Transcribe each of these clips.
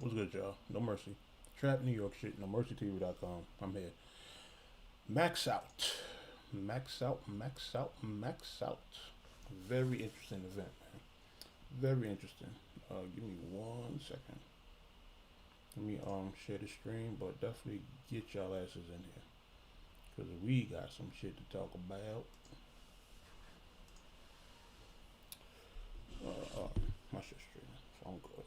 What's good, y'all? No Mercy. Trap New York shit. NoMercyTV.com. I'm here. Maxout. Maxout. Very interesting event, man. Very interesting. Give me 1 second. Let me share the stream, but definitely get y'all asses in here. Cause we got some shit to talk about. My shit's streaming, so I'm good.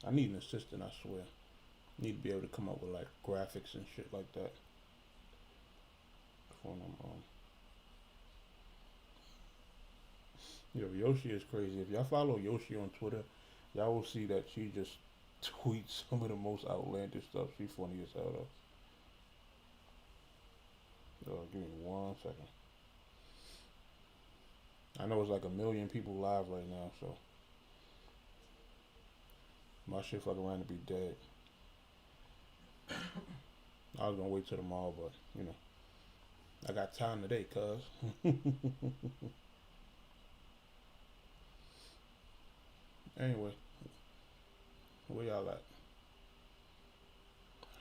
I need an assistant, I swear. Need to be able to come up with like graphics and shit like that. Yo, Yoshi is crazy. If y'all follow Yoshi on Twitter, y'all will see that she just tweets some of the most outlandish stuff. She's funny as hell though. Give me 1 second. I know it's like 1 million people live right now, so my shit fuck around to be dead. I was gonna wait till tomorrow, but you know, I got time today, cuz. Anyway, where y'all at?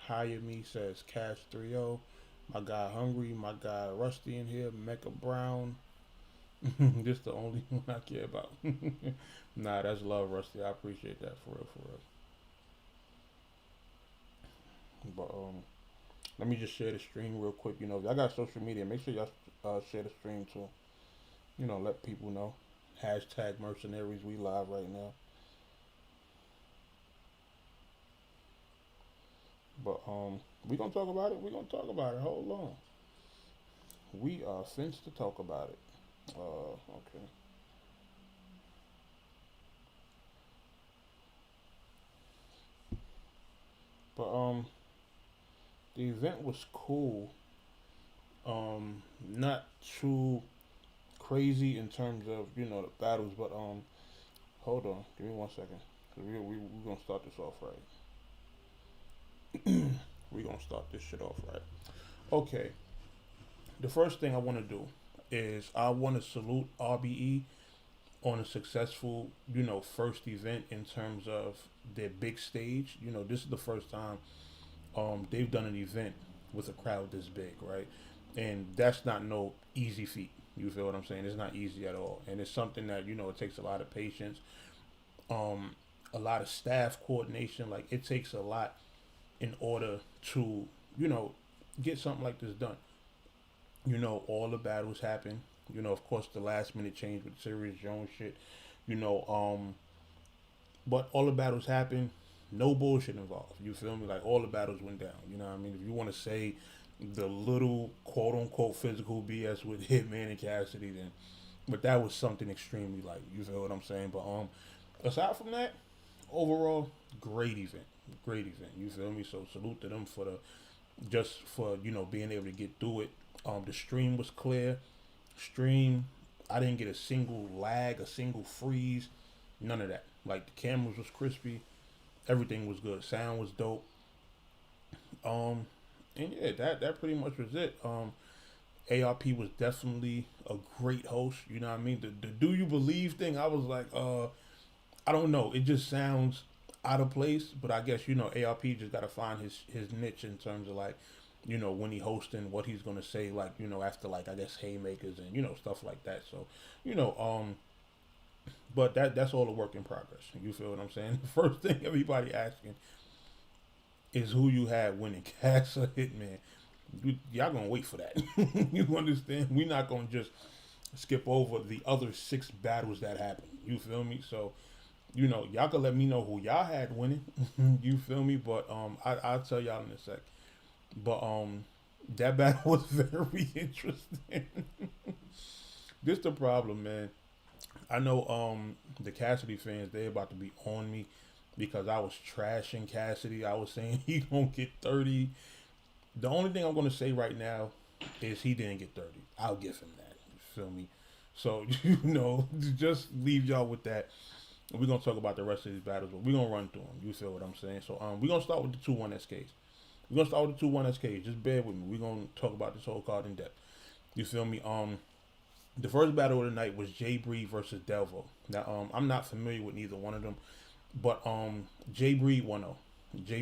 Hire Me says Cash 3-0. My guy Hungry, my guy Rusty in here, Mecca Brown. This the only one I care about. Nah, that's love, Rusty. I appreciate that for real. But let me just share the stream real quick. You know, if y'all got social media, make sure y'all share the stream too. You know, let people know. Hashtag mercenaries, we live right now. But we gonna talk about it. Hold on. We are finished to talk about it. Okay. But the event was cool. Not too crazy in terms of, you know, the battles, but hold on, give me 1 second. We gonna start this off right. We gonna start this shit off right. Okay. The first thing I want to do is I want to salute RBE on a successful, you know, first event in terms of their big stage. You know, this is the first time they've done an event with a crowd this big, right? And that's not no easy feat. You feel what I'm saying? It's not easy at all. And it's something that, you know, it takes a lot of patience, a lot of staff coordination. Like, it takes a lot in order to, you know, get something like this done. You know, all the battles happen. You know, of course, the last minute change with Serious Jones shit. You know, but all the battles happen. No bullshit involved. You feel me? Like, all the battles went down. You know what I mean? If you want to say the little quote unquote physical BS with Hitman and Cassidy, then, but that was something extremely light. You feel what I'm saying? But aside from that, overall, great event. You feel me? So salute to them for you know, being able to get through it. The stream was clear. I didn't get a single lag, a single freeze, none of that. Like, the cameras was crispy, everything was good, sound was dope. And yeah, that pretty much was it. ARP was definitely a great host. You know what I mean? The do you believe thing, I was like, I don't know. It just sounds out of place, but I guess, you know, ARP just gotta find his niche in terms of, like, you know, when he hosting, what he's gonna say, like, you know, after, like, I guess haymakers and, you know, stuff like that. So, you know, but that's all a work in progress. You feel what I'm saying? The first thing everybody asking is who you had winning, Cass or Hitman. Y'all gonna wait for that. You understand? We're not gonna just skip over the other 6 battles that happened. You feel me? So, you know, y'all can let me know who y'all had winning. You feel me? But I'll tell y'all in a sec. But that battle was very interesting. This the problem, man. I know the Cassidy fans, they about to be on me because I was trashing Cassidy. I was saying he gonna get 30. The only thing I'm gonna say right now is he didn't get 30. I'll give him that. You feel me? So, you know, just leave y'all with that. We're gonna talk about the rest of these battles, but we're gonna run through them. You feel what I'm saying? So we're gonna start with the 2-1 SKs. We're gonna start with the 2-1 SKs. Just bear with me. We're gonna talk about this whole card in depth. You feel me? The first battle of the night was Bree versus Delvo. Now, I'm not familiar with neither one of them, but Bree 1-0.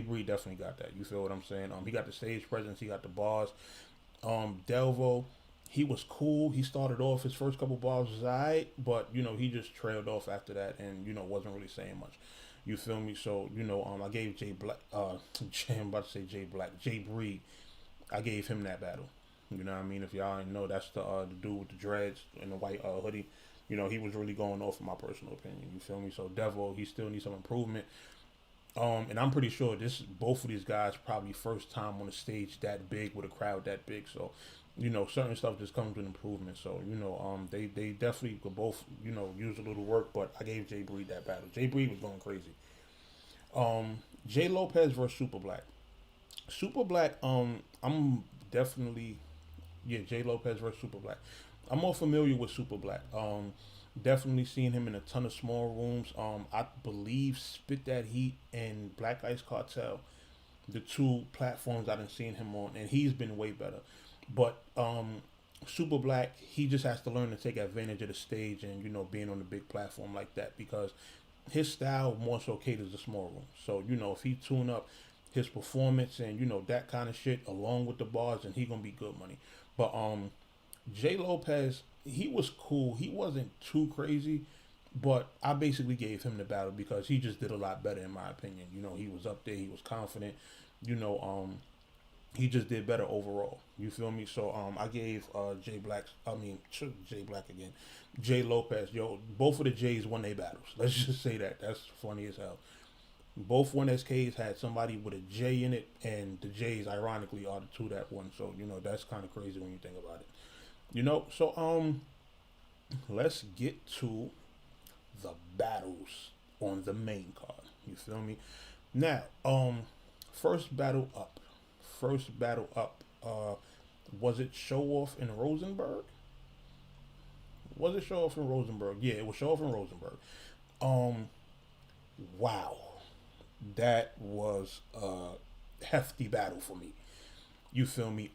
Bree definitely got that. You feel what I'm saying? He got the stage presence. He got the bars. Delvo, he was cool. He started off, his first couple bars was alright, but he just trailed off after that, and wasn't really saying much. You feel me? So I gave I'm about to say Jay Bree. I gave him that battle. You know what I mean? If y'all didn't know, that's the dude with the dreads and the white hoodie. He was really going off in my personal opinion. You feel me? So Devo, he still needs some improvement. And I'm pretty sure both of these guys probably first time on a stage that big with a crowd that big. So, certain stuff just comes with improvement. So, they definitely could both, use a little work. But I gave Jay Bree that battle. Jay Bree was going crazy. Jay Lopez versus Super Black. Super Black, I'm definitely, Jay Lopez versus Super Black. I'm more familiar with Super Black. Definitely seen him in a ton of small rooms. I believe Spit That Heat and Black Ice Cartel, the two platforms I done seen him on, and he's been way better. But Super Black, he just has to learn to take advantage of the stage and being on a big platform like that, because his style more so caters to small rooms. So if he tune up his performance and that kind of shit along with the bars, and he gonna be good money. But Jay Lopez, he was cool. He wasn't too crazy, but I basically gave him the battle because he just did a lot better in my opinion. He was up there. He was confident. He just did better overall. You feel me? So I gave Jay Black again. Jay Lopez. Yo, both of the Jays won their battles. Let's just say that. That's funny as hell. Both 1SKs had somebody with a J in it, and the J's ironically are the two that won. So that's kind of crazy when you think about it. So let's get to the battles on the main card. You feel me? Now, first battle up. Was it Showoff and Rosenberg? Was it Showoff and Rosenberg? Yeah, it was Showoff and Rosenberg. Wow. That was a hefty battle for me. You feel me?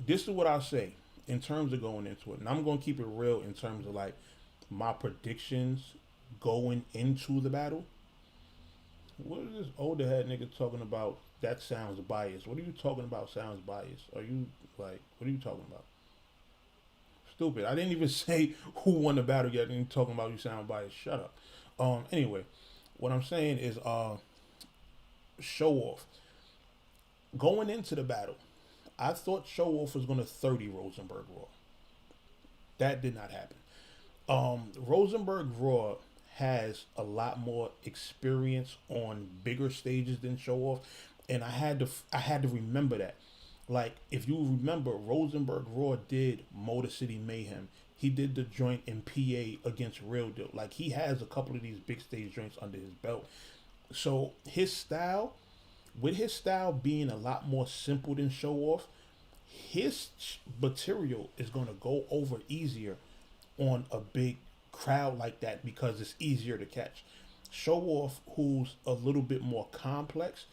This is what I'll say in terms of going into it. And I'm going to keep it real in terms of like my predictions going into the battle. What is this older head nigga talking about? That sounds biased. What are you talking about sounds biased? Are you like, what are you talking about? Stupid. I didn't even say who won the battle yet, and you talking about you sound biased. Shut up. Anyway, what I'm saying is Showoff. Going into the battle, I thought Showoff was going to 30 Rosenberg Raw. That did not happen. Rosenberg Raw has a lot more experience on bigger stages than Showoff, and I had to remember that. Like, if you remember, Rosenberg Raw did Motor City Mayhem. He did the joint in PA against Real Deal. Like, he has a couple of these big stage joints under his belt. So his style, with his style being a lot more simple than Showoff, his material is going to go over easier on a big crowd like that because it's easier to catch. Showoff, who's a little bit more complex,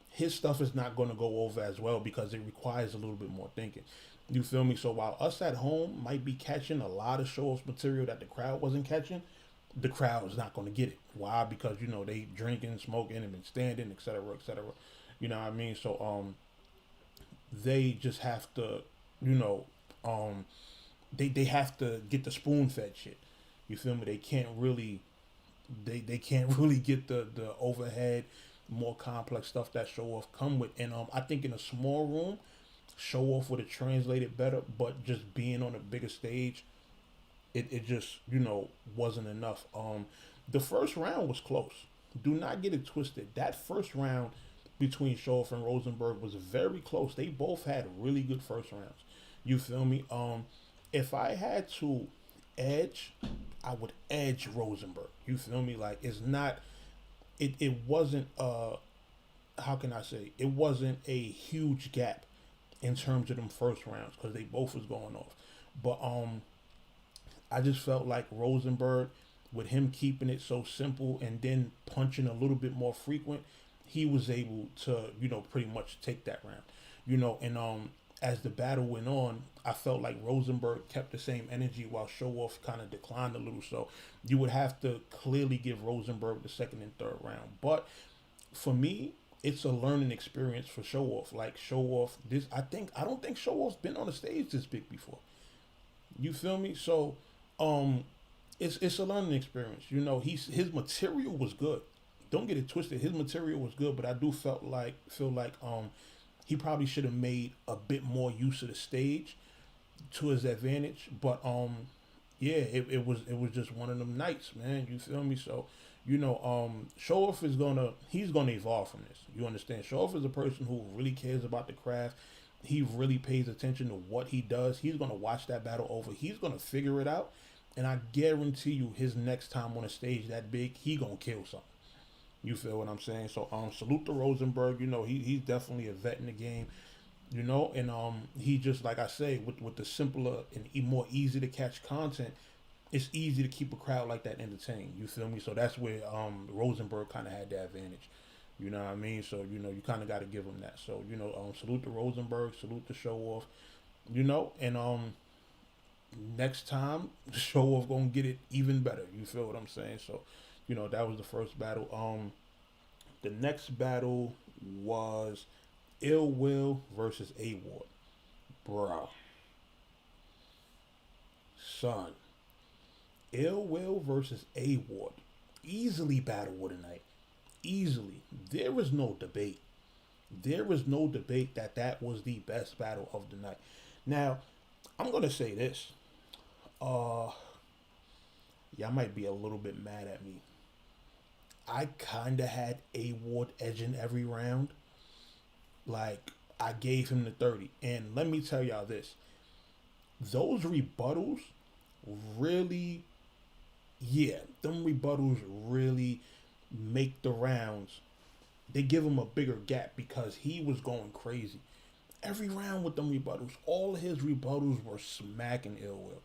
his stuff is not going to go over as well because it requires a little bit more thinking. You feel me? So while us at home might be catching a lot of Showoff's material that the crowd wasn't catching, the crowd is not going to get it. Why? Because, they drinking, smoking, and been standing, etc., etc. You know what I mean? So, they just have to, they have to get the spoon-fed shit. You feel me? They can't really, they can't really get the overhead, more complex stuff that Showoff come with. And I think in a small room, Showoff would have translated better, but just being on a bigger stage, it just, wasn't enough. The first round was close. Do not get it twisted. That first round between Showoff and Rosenberg was very close. They both had really good first rounds. You feel me? If I had to edge, I would edge Rosenberg. You feel me? Like, it's not, it wasn't, how can I say? It wasn't a huge gap in terms of them first rounds because they both was going off. But I just felt like Rosenberg, with him keeping it so simple and then punching a little bit more frequent, he was able to, pretty much take that round. And as the battle went on, I felt like Rosenberg kept the same energy while Showoff kind of declined a little. So you would have to clearly give Rosenberg the second and third round. But for me, it's a learning experience for Showoff. Like Showoff, I don't think Showoff's been on a stage this big before. You feel me? So, it's a learning experience. You know, his material was good. Don't get it twisted. His material was good, but I do feel like he probably should have made a bit more use of the stage to his advantage. But yeah, it was just one of them nights, man. You feel me? So, you know, Showoff he's gonna evolve from this. You understand? Showoff is a person who really cares about the craft. He really pays attention to what he does. He's gonna watch that battle over. He's gonna figure it out, and I guarantee you, his next time on a stage that big, he gonna kill something. You feel what I'm saying? So salute to Rosenberg. You know, he's definitely a vet in the game. You know, and he just, like I say, with the simpler and more easy to catch content, it's easy to keep a crowd like that entertained. You feel me? So that's where Rosenberg kind of had the advantage. You know what I mean? So, you know, you kind of got to give him that. So, you know, salute to Rosenberg, salute to Showoff. You know, and next time, Showoff gonna get it even better. You feel what I'm saying? So, you know, that was the first battle. The next battle was Ill Will versus A Ward. Bruh. Son. Ill Will versus A Ward. Easily battle of the night. Easily. There is no debate. There is no debate that was the best battle of the night. Now, I'm going to say this. Y'all might be a little bit mad at me. I kind of had A Ward edging every round. Like, I gave him the 30. And let me tell y'all this. Those rebuttals really, them rebuttals really make the rounds. They give him a bigger gap because he was going crazy. Every round with them rebuttals, all of his rebuttals were smacking Ill Will.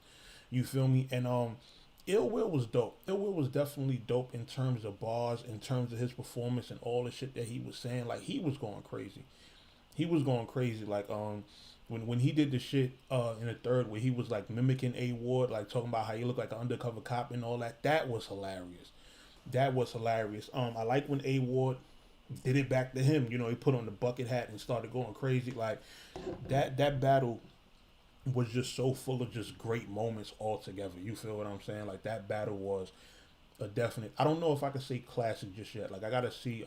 You feel me? And Ill Will was dope. Ill Will was definitely dope in terms of bars, in terms of his performance and all the shit that he was saying. Like, he was going crazy. He was going crazy. Like, when he did the shit in the third where he was like mimicking A Ward, like talking about how he looked like an undercover cop and all that, that was hilarious. That was hilarious. I like when A Ward did it back to him. You know, he put on the bucket hat and started going crazy. Like, that battle was just so full of just great moments altogether. You feel what I'm saying? Like, that battle was a definite. I don't know if I could say classic just yet. Like, I gotta see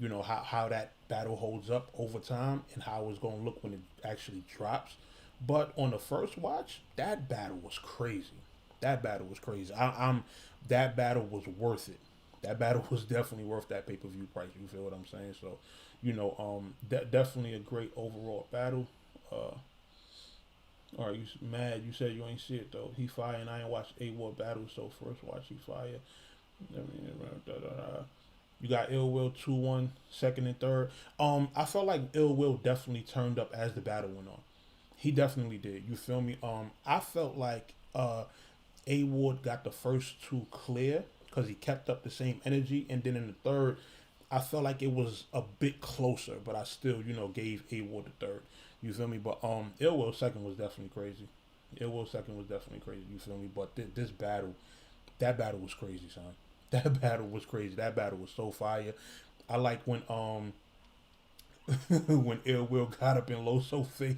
you know, how that battle holds up over time and how it's gonna look when it actually drops. But on the first watch, that battle was crazy. That battle was crazy. That battle was worth it. That battle was definitely worth that pay-per-view price. You feel what I'm saying? So, you know, definitely a great overall battle. All right, you mad? You said you ain't see it though. He fire, and I ain't watched A Ward battle, so first watch he fire. You got Ill Will 2-1, second and third. I felt like Ill Will definitely turned up as the battle went on. He definitely did. You feel me? I felt like A Ward got the first two clear because he kept up the same energy, and then in the third, I felt like it was a bit closer, but I still, you know, gave A Ward the third. You feel me? But Ill Will second was definitely crazy. Ill Will second was definitely crazy. You feel me? But this battle, that battle was crazy, son. That battle was crazy. That battle was so fire. I like when when Ill Will got up in Loso's face.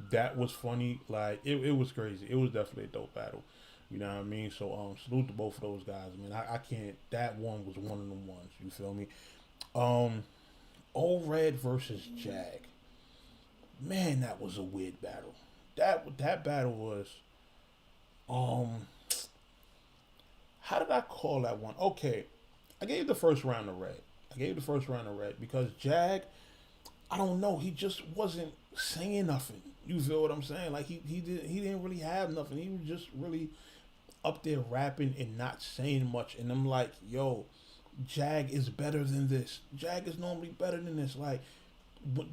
That was funny. Like, it was crazy. It was definitely a dope battle. You know what I mean? So salute to both of those guys. I mean, I can't. That one was one of them ones. You feel me? Old Red versus Jag. Man, that was a weird battle. That battle was how did I call that one? Okay, I gave the first round to Red. Because Jag, I don't know, he just wasn't saying nothing. You feel what I'm saying? Like, he didn't really have nothing. He was just really up there rapping and not saying much. And I'm like, yo, Jag is better than this. Jag is normally better than this. Like,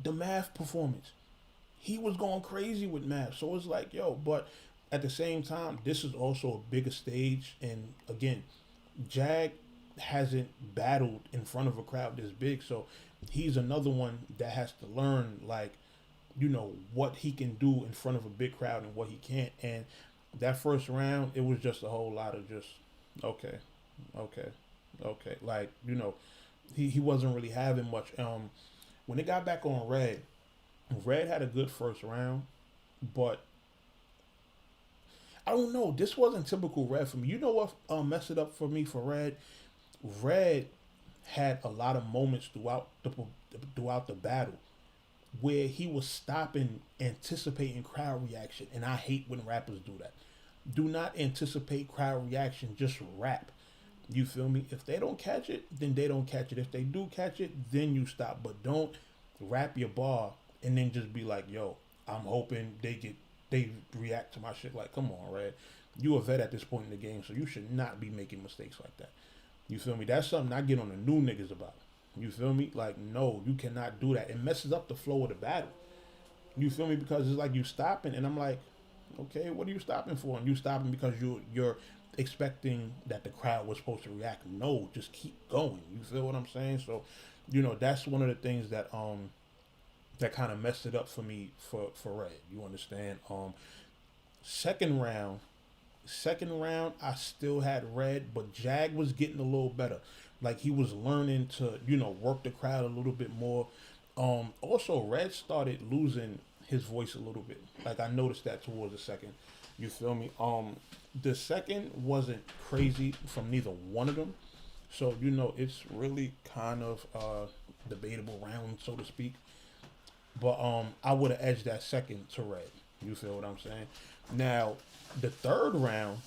the math performance, he was going crazy with math. So it's like, yo, but at the same time, this is also a bigger stage. And again, Jag hasn't battled in front of a crowd this big. So he's another one that has to learn, like, what he can do in front of a big crowd and what he can't. And that first round, it was just a whole lot of just, okay, okay, okay. Like, he wasn't really having much. When it got back on Red had a good first round, but I don't know. This wasn't typical Red for me. You know what messed it up for me for Red? Red had a lot of moments throughout the battle where he was stopping, anticipating crowd reaction, and I hate when rappers do that. Do not anticipate crowd reaction. Just rap. You feel me? If they don't catch it, then they don't catch it. If they do catch it, then you stop. But don't rap your bar and then just be like, yo, I'm hoping they react to my shit. Like, come on, Red. You a vet at this point in the game, so you should not be making mistakes like that. You feel me? That's something I get on the new niggas about. You feel me? Like, no, you cannot do that. It messes up the flow of the battle. You feel me? Because it's like you stopping, and I'm like, okay, what are you stopping for? And you stopping because you're expecting that the crowd was supposed to react. No, just keep going. You feel what I'm saying? So, that's one of the things that that kind of messed it up for me for Red. You understand? Second round, I still had Red, but Jag was getting a little better. Like, he was learning to, work the crowd a little bit more. Also, Red started losing his voice a little bit. Like, I noticed that towards the second. You feel me? The second wasn't crazy from neither one of them. So, it's really kind of debatable round, so to speak. But I would have edged that second to Red. You feel what I'm saying? Now, the third round,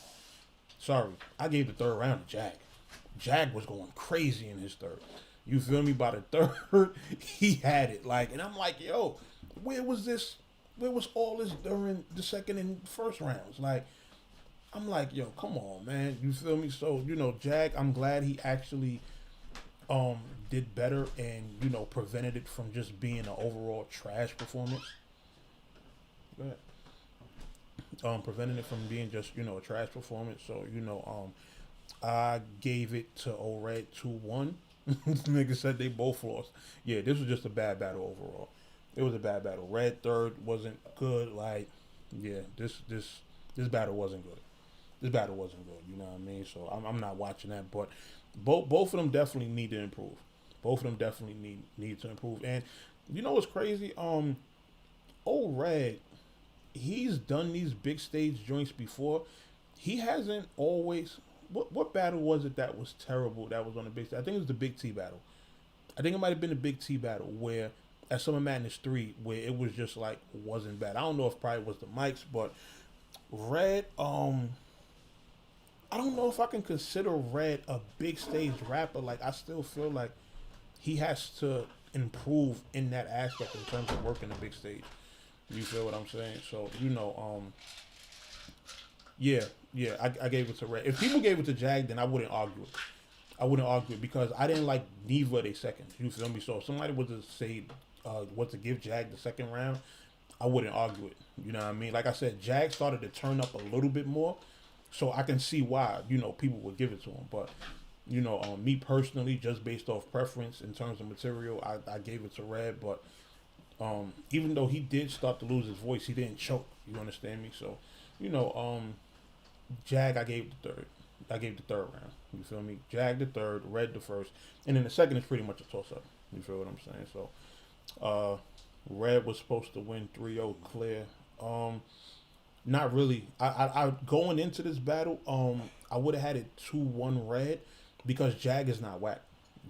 I gave the third round to Jag. Jag was going crazy in his third. You feel me? By the third, he had it. Like, and I'm like, yo, where was this? Where was all this during the second and first rounds? Like, I'm like, yo, come on, man. You feel me? So, Jag, I'm glad he actually did better and, prevented it from just being an overall trash performance. Go ahead. Preventing it from being just, a trash performance. So, I gave it to Red 2-1. Nigga said they both lost. Yeah, this was just a bad battle overall. It was a bad battle. Red third wasn't good. Like, yeah, this battle wasn't good. This battle wasn't good. You know what I mean? So I'm not watching that. But both of them definitely need to improve. Both of them definitely need to improve. And you know what's crazy? Red, he's done these big stage joints before. He hasn't always. What battle was it that was terrible? That was on the big stage. I think it was the Big T battle. I think it might have been the Big T battle where at Summer Madness 3 where it was just like wasn't bad. I don't know if probably was the mics, but Red, I don't know if I can consider Red a big stage rapper. Like, I still feel like he has to improve in that aspect in terms of working the big stage. You feel what I'm saying? So, yeah, I gave it to Red. If people gave it to Jag, then I wouldn't argue it. I wouldn't argue it because I didn't like neither of their seconds. You feel me? So if somebody was to say what to give Jag the second round, I wouldn't argue it. You know what I mean? Like I said, Jag started to turn up a little bit more, so I can see why people would give it to him. But me personally, just based off preference in terms of material, I gave it to Red. But even though he did start to lose his voice, he didn't choke. You understand me? So Jag, I gave the third. I gave the third round. You feel me? Jag the third, Red the first, and then the second is pretty much a toss up. You feel what I'm saying? So, Red was supposed to win 3-0 clear. Not really. I going into this battle, I would have had it 2-1 Red because Jag is not whack.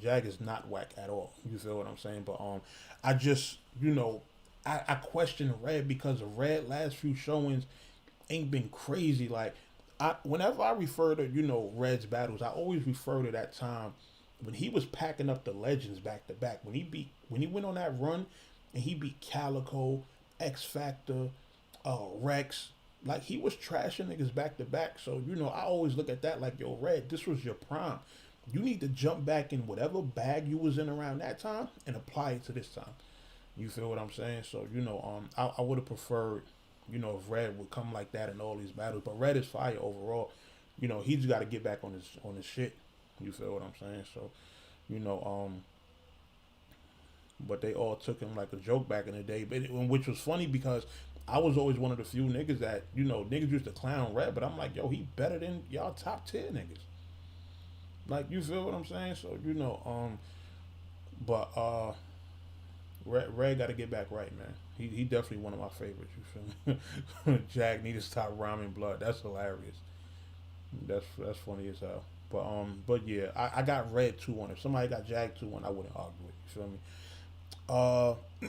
Jag is not whack at all. You feel what I'm saying? But I just I question Red because the Red last few showings ain't been crazy. Like, whenever I refer to, Red's battles, I always refer to that time when he was packing up the legends back to back. When he went on that run and he beat Calico, X Factor, Rex, like he was trashing niggas back to back. So, I always look at that like, yo, Red, this was your prime. You need to jump back in whatever bag you was in around that time and apply it to this time. You feel what I'm saying? So, I would have preferred, if Red would come like that in all these battles. But Red is fire overall. He's got to get back on his shit. You feel what I'm saying? So, but they all took him like a joke back in the day. But which was funny because I was always one of the few niggas that, you know, niggas used to clown Red, but I'm like, yo, he better than y'all top tier niggas. Like, you feel what I'm saying? So, you know, Red got to get back right, man. He definitely one of my favorites. You feel me? Jack need to stop rhyming blood. That's hilarious. That's funny as hell. But yeah, I got Red 2-1. If somebody got Jag 2-1, I wouldn't argue it. You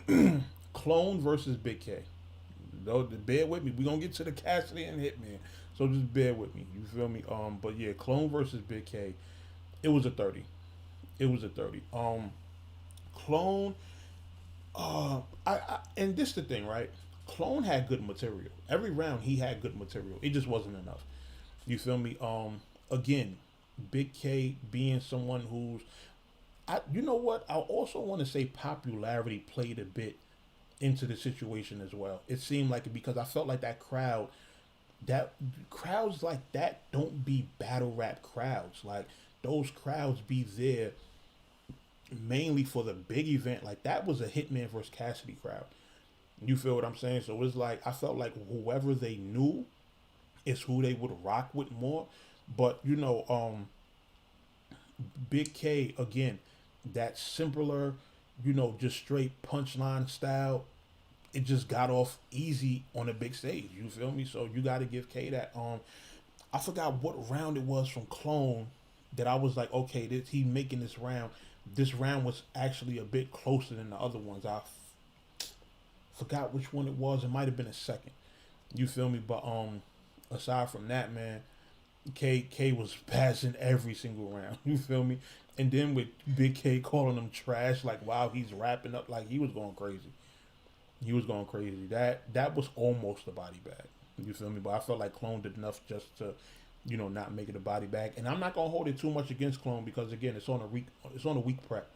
feel me? Clone versus Bigg K. Though, bear with me. We're gonna get to the Cassidy and Hitman. So just bear with me. You feel me? But yeah, Clone versus Bigg K. It was a 30. It was a 30. Clone. And this the thing, right? Clone had good material. Every round he had good material. It just wasn't enough. You feel me? Again, Bigg K being someone who's, you know what? I also want to say popularity played a bit into the situation as well. It seemed like it because I felt like that crowds like that don't be battle rap crowds. Like those crowds be there mainly for the big event. Like that was a Hitman versus Cassidy crowd. You feel what I'm saying? So it's like I felt like whoever they knew is who they would rock with more. But you know, Bigg K again, that simpler, you know, just straight punchline style. It just got off easy on a big stage. You feel me? So you got to give K that. I forgot what round it was from Clone that I was like, okay, he making this round. This round was actually a bit closer than the other ones. I forgot which one it was. It might have been a second. You feel me? But aside from that, man, K was passing every single round. You feel me? And then with Bigg K calling him trash, like while he's wrapping up, like he was going crazy. He was going crazy. That was almost a body bag. You feel me? But I felt like Clone did enough just to, you know, not make it a body bag. And I'm not gonna hold it too much against Clone because again, it's on a week prep.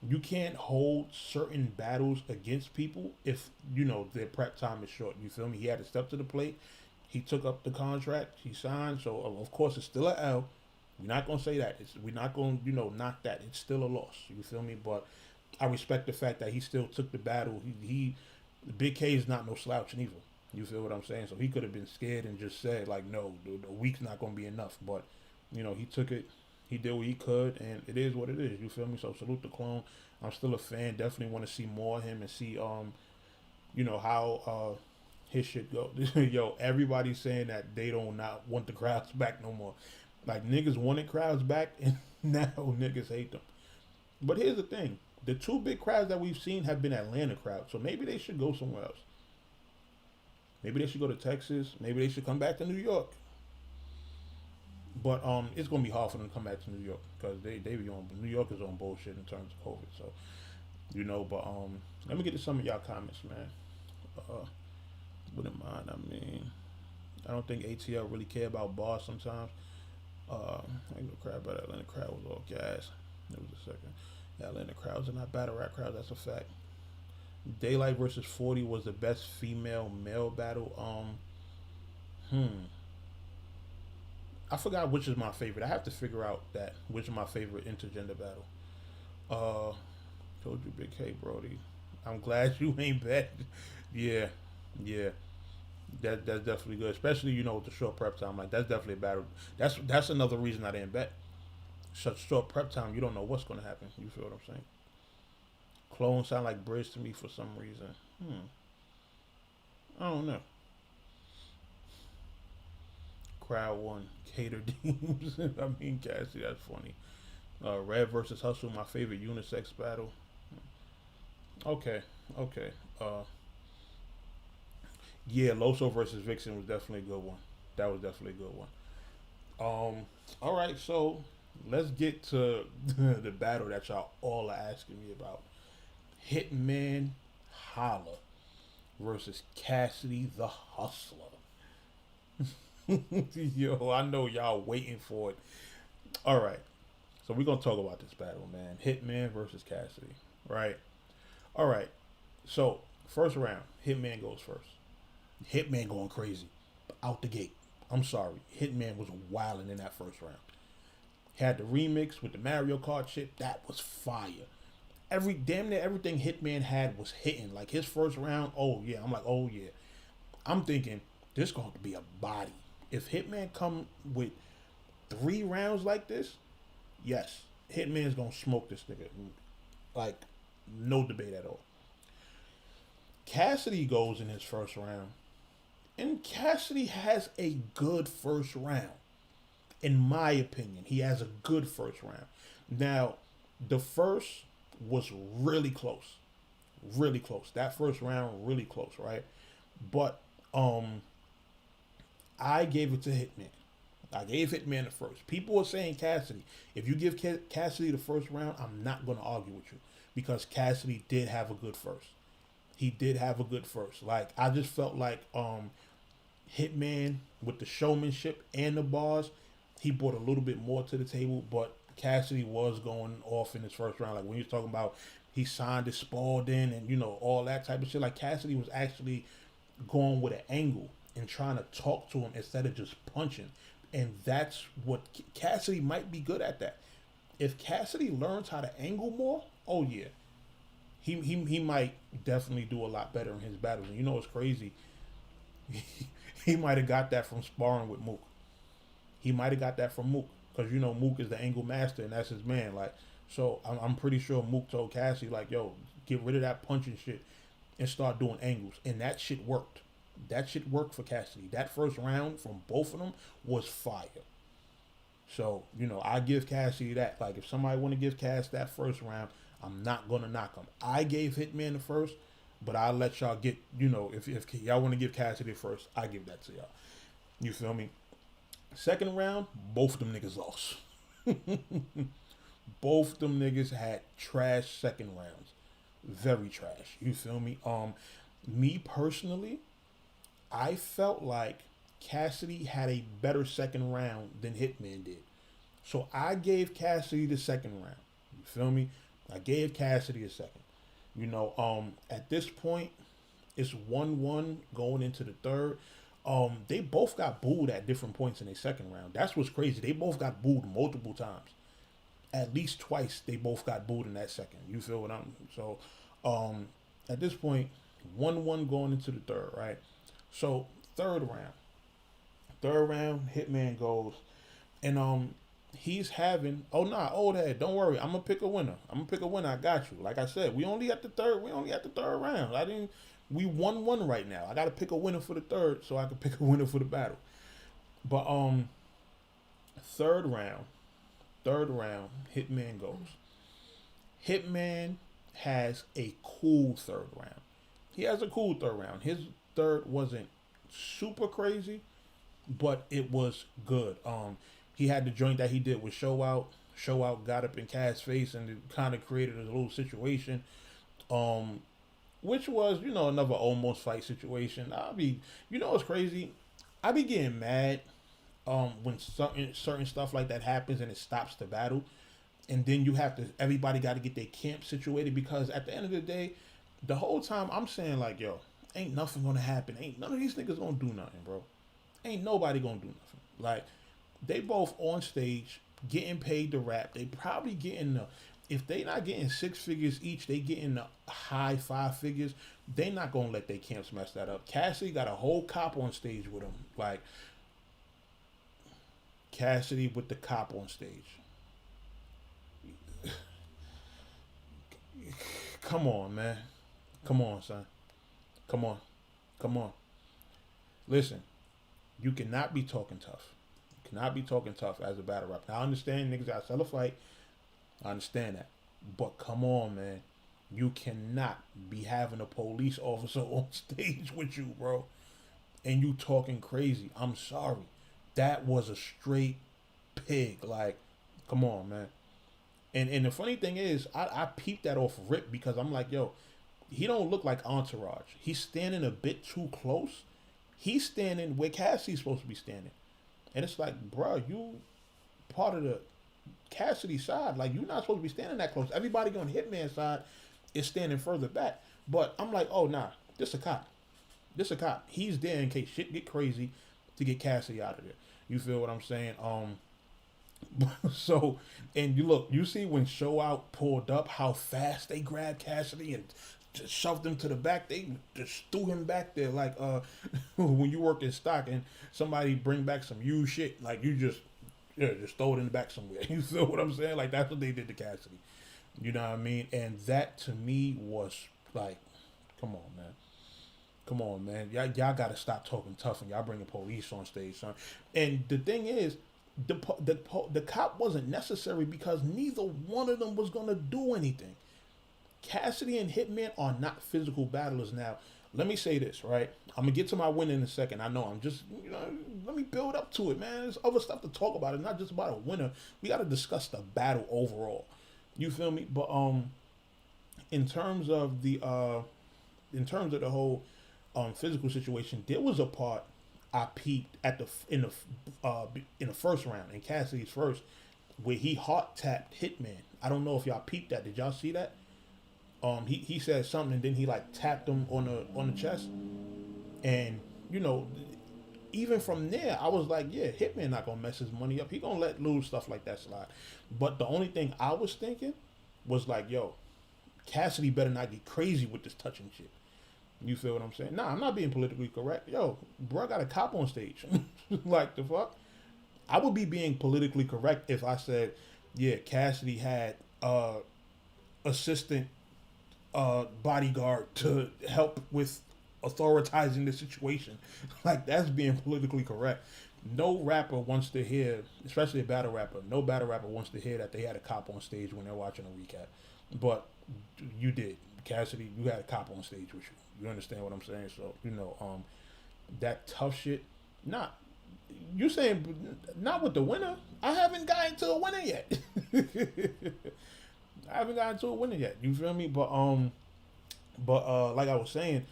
You can't hold certain battles against people if, you know, their prep time is short. You feel me? He had to step to the plate. He took up the contract. He signed. So of course it's still an L. We're not gonna say that. We're not gonna, you know, knock that. It's still a loss. You feel me? But I respect the fact that he still took the battle. Bigg K is not no slouch neither. You feel what I'm saying? So he could have been scared and just said like, no, the week's not gonna be enough. But you know, he took it. He did what he could, and it is what it is. You feel me? So salute the Clone. I'm still a fan. Definitely want to see more of him and see you know how his shit go. Yo, everybody's saying that they don't not want the crowds back no more. Like niggas wanted crowds back, and now niggas hate them. But here's the thing: the two big crowds that we've seen have been Atlanta crowds. So maybe they should go somewhere else. Maybe they should go to Texas. Maybe they should come back to New York. But it's gonna be hard for them to come back to New York because they be on New York is on bullshit in terms of COVID. So you know, but let me get to some of y'all comments, man. Wouldn't mind. I mean, I don't think ATL really care about bars sometimes. I ain't no crowd, but Atlanta crowd was all gas. It was a second. The Atlanta crowds are not battle rap crowds. That's a fact. Daylight versus 40 was the best female male battle. I forgot which is my favorite. I have to figure out which is my favorite intergender battle. Told you, Bigg K, Brody. I'm glad you ain't bet. Yeah. That's definitely good, especially you know with the short prep time. Like that's definitely a battle. That's another reason I didn't bet. Such short prep time, you don't know what's gonna happen. You feel what I'm saying? Clone sound like Bridge to me for some reason. I don't know. Crowd one, Cater Deems. I mean, Cassidy, that's funny. Red versus Hustle, my favorite unisex battle. Okay. Yeah, Loso versus Vixen was definitely a good one. That was definitely a good one. All right, so let's get to the battle that y'all all are asking me about. Hitman Holla versus Cassidy the Hustler. Yo, I know y'all waiting for it. All right, so we're gonna talk about this battle, man. Hitman versus Cassidy, right? All right, so first round, Hitman goes first. Hitman going crazy out the gate. I'm sorry, Hitman was wilding in that first round. Had the remix with the Mario Kart shit. That was fire. damn near everything Hitman had was hitting. Like his first round, oh yeah. I'm like, oh yeah. I'm thinking this going to be a body. If Hitman come with 3 rounds like this, yes, Hitman's gonna smoke this nigga. Like, no debate at all. Cassidy goes in his first round, and Cassidy has a good first round. In my opinion, he has a good first round. Now, the first was really close. Really close. That first round, really close, right? But I gave it to Hitman. I gave Hitman the first. People are saying Cassidy. If you give Cassidy the first round, I'm not going to argue with you. Because Cassidy did have a good first. He did have a good first. Like, I just felt like Hitman, with the showmanship and the bars, he brought a little bit more to the table. But Cassidy was going off in his first round. Like, when he was talking about he signed his Spalding and, you know, all that type of shit. Like, Cassidy was actually going with an angle and trying to talk to him instead of just punching. And that's what Cassidy might be good at that. If Cassidy learns how to angle more, oh yeah. He might definitely do a lot better in his battles. And you know what's crazy? He might have got that from sparring with Mook. He might have got that from Mook. Because, you know, Mook is the angle master and that's his man. Like, so I'm pretty sure Mook told Cassidy, like, yo, get rid of that punching shit and start doing angles. And that shit worked. That shit worked for Cassidy. That first round from both of them was fire. So, you know, I give Cassidy that. Like, if somebody want to give Cass that first round, I'm not going to knock him. I gave Hitman the first, but I'll let y'all get, you know, if y'all want to give Cassidy first, I give that to y'all. You feel me? Second round, both of them niggas lost. Both of them niggas had trash second rounds. Very trash. You feel me? Me personally, I felt like Cassidy had a better second round than Hitman did. So I gave Cassidy the second round. You feel me? I gave Cassidy a second. You know, at this point, it's 1-1 going into the third. They both got booed at different points in their second round. That's what's crazy. They both got booed multiple times. At least twice they both got booed in that second. You feel what I'm... So, at this point, 1-1 going into the third, right? So, third round, Hitman goes, and he's having, oh nah, old head, don't worry, I'm gonna pick a winner. I got you. Like I said, we only at the third round. We 1-1 right now. I gotta pick a winner for the third so I can pick a winner for the battle. But third round, Hitman goes. Hitman has a cool third round. He has a cool third round. His third wasn't super crazy, but it was good. He had the joint that he did with Showoff. Showoff got up in Cass' face and it kind of created a little situation, which was, you know, another almost fight situation. You know what's crazy? I be getting mad when certain stuff like that happens and it stops the battle, and then everybody got to get their camp situated, because at the end of the day, the whole time I'm saying, like, yo, ain't nothing gonna happen. Ain't none of these niggas gonna do nothing, bro. Ain't nobody gonna do nothing. Like, they both on stage getting paid to rap. They probably getting if they not getting 6 figures each, they getting the high 5 figures. They not gonna let their camps mess that up. Cassidy got a whole cop on stage with him. Like, Cassidy with the cop on stage. Come on, man. Come on, son. Come on. Listen, you cannot be talking tough. You cannot be talking tough as a battle rap. Now, I understand niggas gotta sell a fight. I understand that. But come on, man. You cannot be having a police officer on stage with you, bro. And you talking crazy. I'm sorry. That was a straight pig. Like, come on, man. And the funny thing is, I peeped that off rip, because I'm like, yo, he don't look like Entourage. He's standing a bit too close. He's standing where Cassidy's supposed to be standing. And it's like, bro, you part of the Cassidy side. Like, you're not supposed to be standing that close. Everybody on Hitman's side is standing further back. But I'm like, oh, nah, this a cop. He's there in case shit get crazy to get Cassidy out of there. You feel what I'm saying? So, and you see when Showoff pulled up, how fast they grabbed Cassidy and just shoved him to the back. They just threw him back there like when you work in stock and somebody bring back some used shit, like you just just throw it in the back somewhere. You feel what I'm saying? Like that's what they did to Cassidy. You know what I mean? And that to me was like, come on, man. Come on, man. Y'all got to stop talking tough and y'all bringing police on stage, son. And the thing is, the cop wasn't necessary because neither one of them was going to do anything. Cassidy and Hitman are not physical battlers. Now, let me say this, right? I'm going to get to my win in a second. I know I'm just, let me build up to it, man. There's other stuff to talk about. It's not just about a winner. We got to discuss the battle overall. You feel me? But in terms of the whole physical situation, there was a part I peeped at in the first round, in Cassidy's first, where he heart tapped Hitman. I don't know if y'all peeped that. Did y'all see that? He said something and then he like tapped him on the chest, and even from there I was like, yeah, Hitman not gonna mess his money up. He gonna let loose stuff like that slide. But the only thing I was thinking was like, yo, Cassidy better not get crazy with this touching shit. You feel what I'm saying? Nah, I'm not being politically correct. Yo, bro, got a cop on stage. Like, the fuck? I would be being politically correct if I said, yeah, Cassidy had assistant bodyguard to help with authorizing the situation. Like, that's being politically correct. No rapper wants to hear, especially a battle rapper, no battle rapper wants to hear that they had a cop on stage when they're watching a recap. But you did. Cassidy, you had a cop on stage with you. You understand what I'm saying? So, that tough shit, you saying not with the winner. I haven't gotten to a winner yet. You feel me? But like I was saying,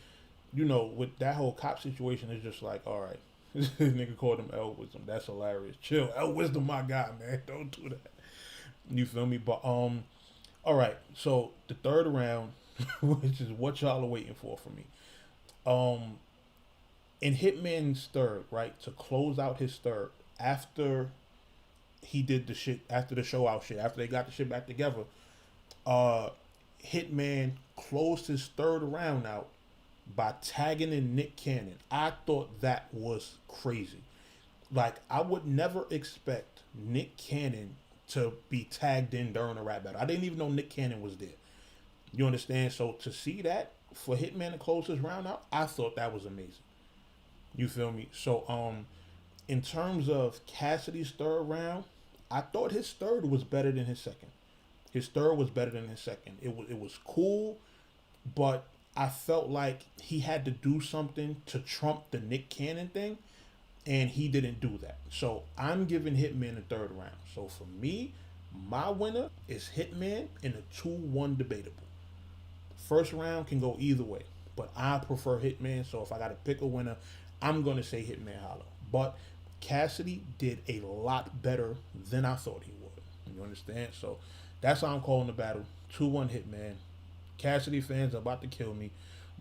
with that whole cop situation, it's just like, all right, this nigga called him L Wisdom. That's hilarious. Chill, L Wisdom, my guy, man. Don't do that. You feel me? But all right. So the third round, which is what y'all are waiting for me. In Hitman's third, right, to close out his third, after he did the shit, after the Showoff shit, after they got the shit back together, Hitman closed his third round out by tagging in Nick Cannon. I thought that was crazy. Like, I would never expect Nick Cannon to be tagged in during a rap battle. I didn't even know Nick Cannon was there. You understand? So to see that, for Hitman to close his round out, I thought that was amazing. You feel me? So in terms of Cassidy's third round, I thought his third was better than his second. His third was better than his second. It was cool, but I felt like he had to do something to trump the Nick Cannon thing, and he didn't do that. So I'm giving Hitman the third round. So for me, my winner is Hitman in a 2-1 debatable. First round can go either way, but I prefer Hitman. So if I got to pick a winner, I'm going to say Hitman Holla. But Cassidy did a lot better than I thought he would. You understand? So that's how I'm calling the battle. 2-1 Hitman. Cassidy fans are about to kill me.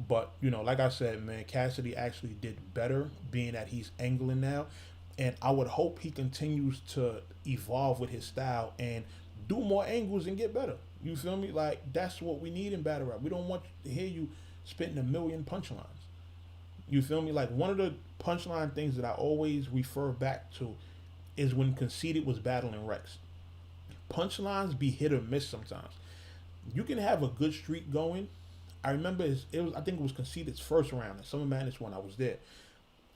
But, like I said, man, Cassidy actually did better, being that he's angling now. And I would hope he continues to evolve with his style and do more angles and get better. You feel me? Like, that's what we need in battle rap. We don't want to hear you spitting a million punchlines. You feel me? Like, one of the punchline things that I always refer back to is when Conceited was battling Rex. Punchlines be hit or miss sometimes. You can have a good streak going. I remember I think it was Conceited's first round at Summer Madness when I was there.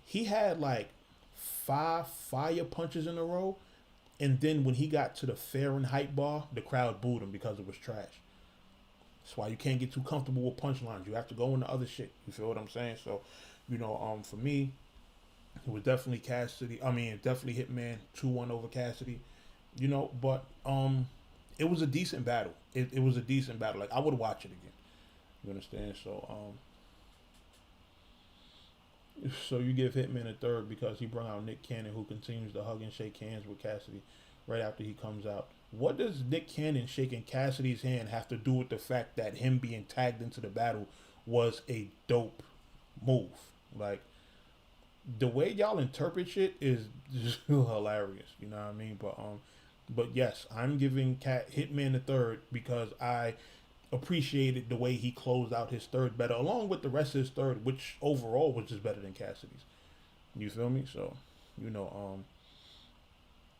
He had like 5 fire punches in a row, and then when he got to the Fahrenheit bar, the crowd booed him because it was trash. That's why you can't get too comfortable with punchlines. You have to go into other shit. You feel what I'm saying? So, for me, it was definitely definitely Hitman 2-1 over Cassidy. But it was a decent battle. It was a decent battle. Like, I would watch it again. You understand? So you give Hitman a third because he brought out Nick Cannon, who continues to hug and shake hands with Cassidy right after he comes out. What does Nick Cannon shaking Cassidy's hand have to do with the fact that him being tagged into the battle was a dope move? Like, the way y'all interpret shit is just hilarious. You know what I mean? But But yes, I'm giving Hitman the third because I appreciated the way he closed out his third better, along with the rest of his third, which overall was just better than Cassidy's. You feel me? So, you know,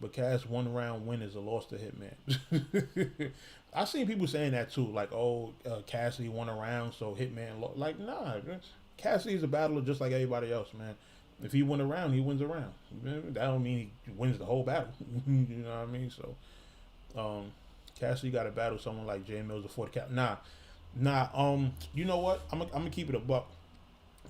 but Cass 1 round win is a loss to Hitman. I've seen people saying that too, like, oh, Cassidy won a round, so Hitman like, nah, Cassidy's a battler just like everybody else, man. If he win a round, he wins a round. That don't mean he wins the whole battle. You know what I mean? So, Cassidy got to battle someone like J Mills before the cap. Nah. You know what? I'm gonna keep it a buck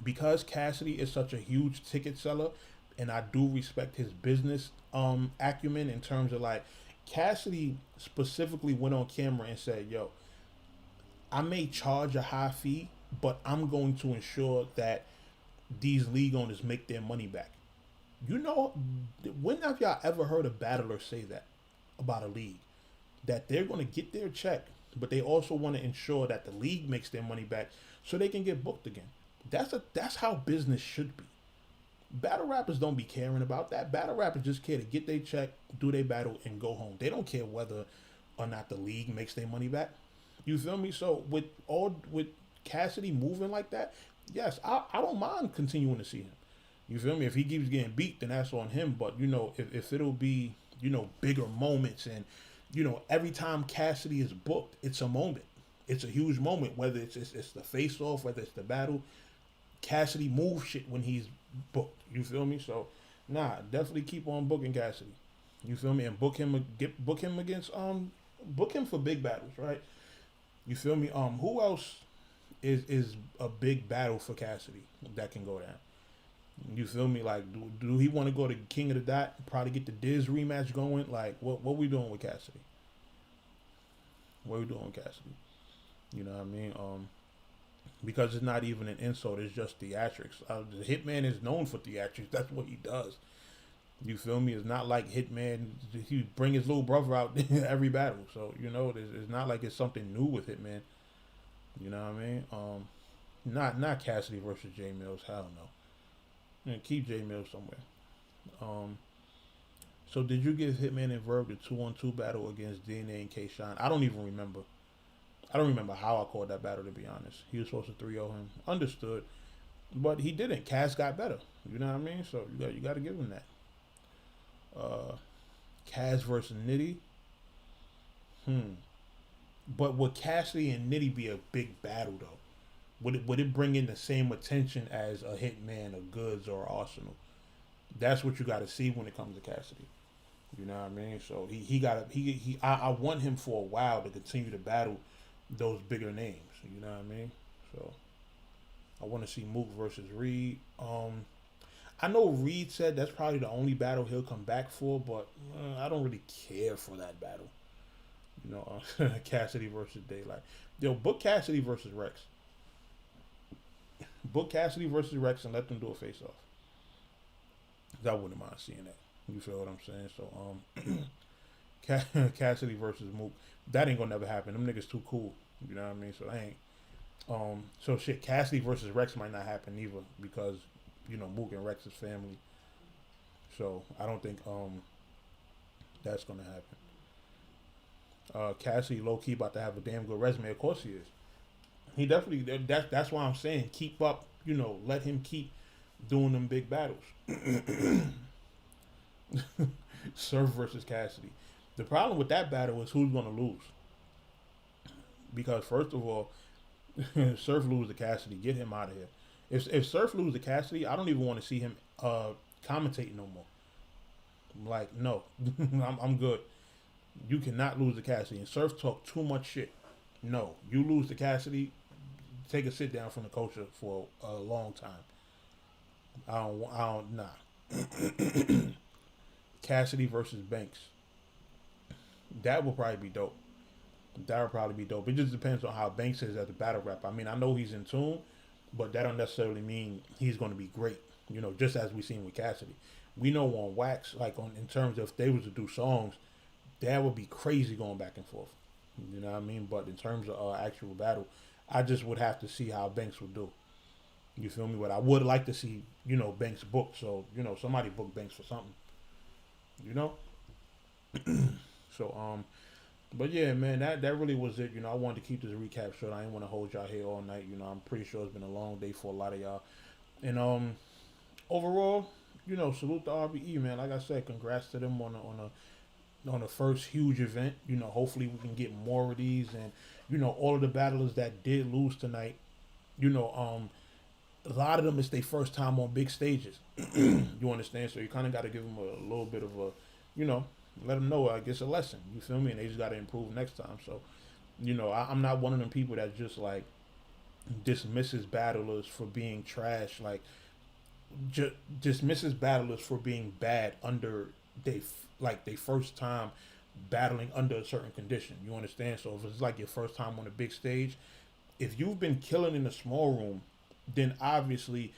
because Cassidy is such a huge ticket seller, and I do respect his business acumen in terms of like Cassidy specifically went on camera and said, "Yo, I may charge a high fee, but I'm going to ensure that these league owners make their money back." You know, when have y'all ever heard a battler say that about a league? That they're going to get their check, but they also want to ensure that the league makes their money back so they can get booked again. That's how business should be. Battle rappers don't be caring about that. Battle rappers just care to get their check, do their battle, and go home. They don't care whether or not the league makes their money back. You feel me? So with Cassidy moving like that, yes, I don't mind continuing to see him. You feel me? If he keeps getting beat, then that's on him. But you know, if it'll be, you know, bigger moments, and you know, every time Cassidy is booked, it's a moment. It's a huge moment. Whether it's the face off, whether it's the battle, Cassidy moves shit when he's booked. You feel me? So, nah, definitely keep on booking Cassidy. You feel me? And book him against book him for big battles, right? You feel me? Who else is a big battle for Cassidy that can go down? You feel me? Like, do he want to go to King of the Dot? Probably get the Diz rematch going. Like, what we doing with Cassidy? What we doing with Cassidy? You know what I mean? Because it's not even an insult. It's just theatrics. The Hitman is known for theatrics. That's what he does. You feel me? It's not like Hitman. He bring his little brother out every battle. So you know, it's not like it's something new with Hitman. You know what I mean? Not Cassidy versus J Mills. Hell no. And keep J Mills somewhere. So did you give Hitman and Verb the 2-on-2 battle against DNA and K Shine? I don't even remember. I don't remember how I called that battle, to be honest. He was supposed to 3-0 him. Understood. But he didn't. Cass got better. You know what I mean? So you got to give him that. Cass versus Nitty. But would Cassidy and Nitty be a big battle, though? Would it bring in the same attention as a Hitman, a Goodz, or Arsenal? That's what you got to see when it comes to Cassidy. You know what I mean? So I want him for a while to continue to battle those bigger names. You know what I mean? So I want to see Mook versus Reed. I know Reed said that's probably the only battle he'll come back for, but I don't really care for that battle. You know, Cassidy versus Daylight. Yo, book Cassidy versus Rex. Book Cassidy versus Rex and let them do a face-off. I wouldn't mind seeing that. You feel what I'm saying? So, Cassidy versus Mook. That ain't gonna never happen. Them niggas too cool. You know what I mean? So, I ain't. So, shit, Cassidy versus Rex might not happen either because, you know, Mook and Rex is family. So, I don't think that's gonna happen. Cassidy low-key about to have a damn good resume. Of course he is. He definitely, that's why I'm saying keep up, you know, let him keep doing them big battles. Surf versus Cassidy. The problem with that battle is who's going to lose. Because first of all, Surf lose to Cassidy, get him out of here. If Surf lose to Cassidy, I don't even want to see him commentating no more. Like, no, I'm good. You cannot lose to Cassidy. And Surf talk too much shit. No, you lose to Cassidy, take a sit down from the culture for a long time. Nah. Cassidy versus Banks. That will probably be dope. It just depends on how Banks is as a battle rapper. I mean, I know he's in tune, but that don't necessarily mean he's going to be great. You know, just as we seen with Cassidy. We know on Wax, like in terms of if they was to do songs, that would be crazy going back and forth. You know what I mean? But in terms of actual battle, I just would have to see how Banks would do. You feel me? But I would like to see, you know, Banks booked. So, you know, somebody book Banks for something. You know? So but yeah, man, that really was it. I wanted to keep this recap short. I didn't want to hold y'all here all night. I'm pretty sure it's been a long day for a lot of y'all. And overall, salute the RBE, man. Like I said, congrats to them on the first huge event. Hopefully we can get more of these, and all of the battlers that did lose tonight. A lot of them it's their first time on big stages. You understand? So you kind of got to give them a little bit of a, let them know, I guess, a lesson. You feel me? And they just got to improve next time. So, I'm not one of them people that just like dismisses battlers for being trash. Like, dismisses battlers for being bad under they first time battling under a certain condition. You understand? So if it's like your first time on a big stage, if you've been killing in a small room, then obviously,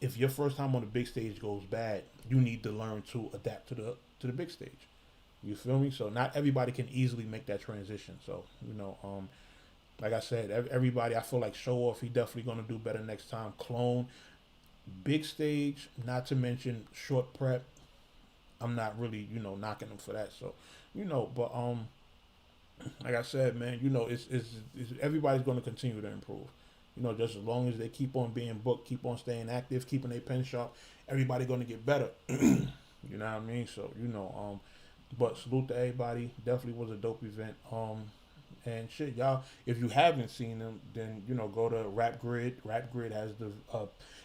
if your first time on the big stage goes bad, you need to learn to adapt to the big stage. You feel me? So not everybody can easily make that transition. So like I said, everybody, I feel like Showoff, he definitely gonna do better next time. Clone, big stage, not to mention short prep. I'm not really knocking them for that. So but like I said, man, it's everybody's gonna continue to improve. Just as long as they keep on being booked, keep on staying active, keeping their pen sharp, everybody gonna get better. You know what I mean? So but salute to everybody. Definitely was a dope event. And shit, y'all, if you haven't seen them, then go to Rap Grid. Rap Grid has the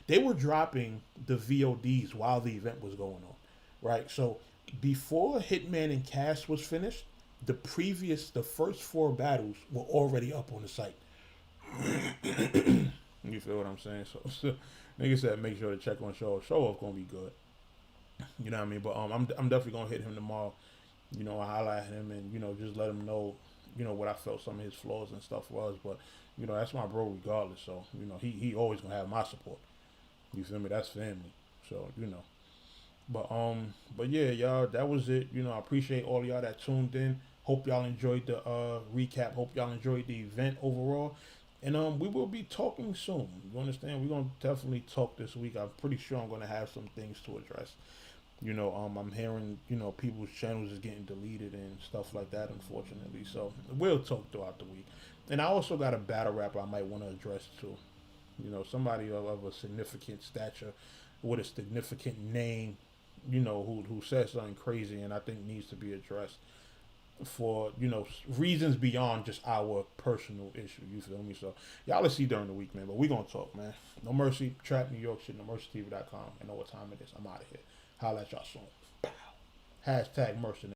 they were dropping the VODs while the event was going on, right? So before Hitman and Cass was finished, the first 4 battles were already up on the site. You feel what I'm saying? So nigga said make sure to check on Showoff gonna be good. You know what I mean? But I'm definitely gonna hit him tomorrow. I highlight him and just let him know what I felt some of his flaws and stuff was. But that's my bro regardless. So he always gonna have my support. You feel me? That's family. So but yeah, y'all, that was it. I appreciate all y'all that tuned in. Hope y'all enjoyed the recap. Hope y'all enjoyed the event overall. And we will be talking soon. You understand? We're gonna definitely talk this week. I'm pretty sure I'm gonna have some things to address. I'm hearing, people's channels is getting deleted and stuff like that, unfortunately. So we'll talk throughout the week. And I also got a battle rapper I might want to address too. Somebody of a significant stature with a significant name, who says something crazy and I think needs to be addressed for, reasons beyond just our personal issue. You feel me? So y'all let's see during the week, man. But we gonna talk, man. No Mercy, Trap New York shit, NoMercyTV.com. I know what time it is. I'm out of here. Holla at y'all soon. Hashtag mercenary.